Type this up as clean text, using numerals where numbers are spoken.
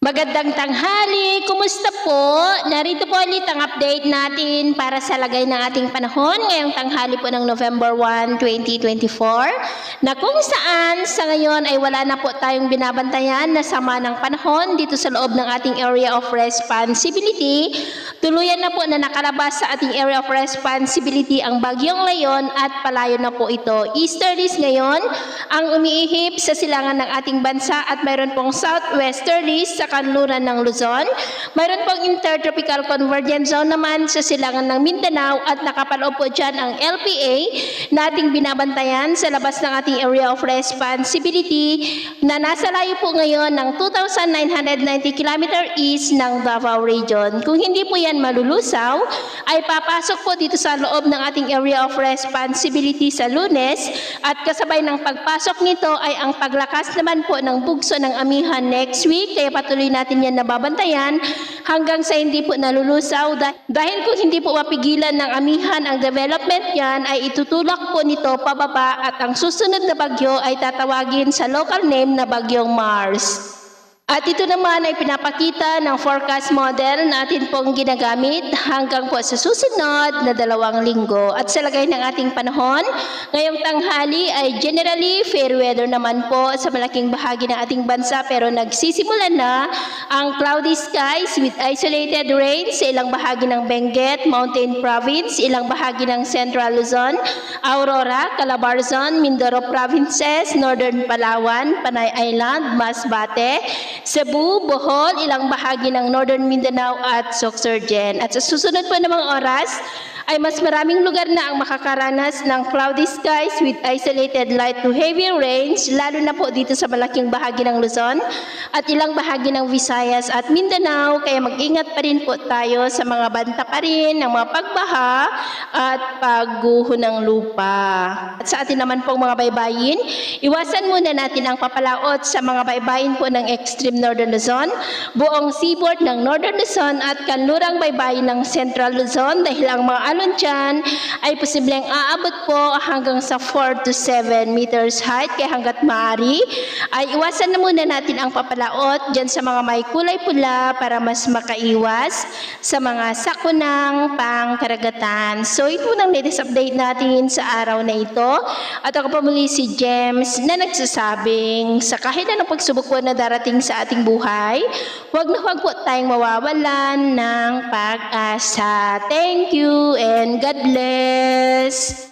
Magandang tanghali, kumusta po? Narito po ulit ang update natin para sa lagay ng ating panahon ngayong tanghali po ng November 1, 2024 na kung saan sa ngayon ay wala na po tayong binabantayan na sama ng panahon dito sa loob ng ating area of responsibility. Tuluyan na po na nakalabas sa ating area of responsibility ang Bagyong Leon at palayo na po ito. Easterlies ngayon ang umiihip sa silangan ng ating bansa at mayroon pong southwesterlies sa kanluran ng Luzon. Mayroon pong intertropical convergence zone naman sa silangan ng Mindanao at nakapaloob po dyan ang LPA na ating binabantayan sa labas ng ating area of responsibility na nasa layo po ngayon ng 2,990 km east ng Davao Region. Kung hindi po yan malulusaw, ay papasok po dito sa loob ng ating area of responsibility sa Lunes at kasabay ng pagpasok nito ay ang paglakas naman po ng bugso ng amihan next week. Kaya patuloy natin yan nababantayan hanggang sa hindi po nalulusaw dahil kung hindi po mapigilan ng amihan ang development yan ay itutulak po nito pababa at ang susunod na bagyo ay tatawagin sa local name na Bagyong Mars. At ito naman ay pinapakita ng forecast model natin pong ginagamit hanggang po sa susunod na 2 linggo. At sa lagay ng ating panahon, ngayong tanghali ay generally fair weather naman po sa malaking bahagi ng ating bansa pero nagsisimula na ang cloudy skies with isolated rain sa ilang bahagi ng Benguet, Mountain Province, ilang bahagi ng Central Luzon, Aurora, Calabarzon, Mindoro Provinces, Northern Palawan, Panay Island, Masbate, Cebu, Bohol, ilang bahagi ng Northern Mindanao at Sorsogon. At sa susunod po namang oras, ay mas maraming lugar na ang makakaranas ng cloudy skies with isolated light to heavy rains, lalo na po dito sa malaking bahagi ng Luzon at ilang bahagi ng Visayas at Mindanao. Kaya mag-ingat pa rin po tayo sa mga banta pa rin ng mga pagbaha at pagguho ng lupa. At sa atin naman pong mga baybayin, iwasan muna natin ang papalaot sa mga baybayin po ng extreme Northern Luzon, buong seaboard ng Northern Luzon at kanlurang baybayin ng Central Luzon dahil ang mga alon dyan ay posibleng aabot po hanggang sa 4 to 7 meters height. Kaya hanggat maaari ay iwasan na muna natin ang papalaot dyan sa mga may kulay pula para mas makaiwas sa mga sakunang pangkaragatan. So ito nang latest update natin sa araw na ito. At ako po muli si James na nagsasabing sa kahit anong pagsubok po na darating sa ating buhay, huwag na huwag po tayong mawawalan ng pag-asa. Thank you and God bless.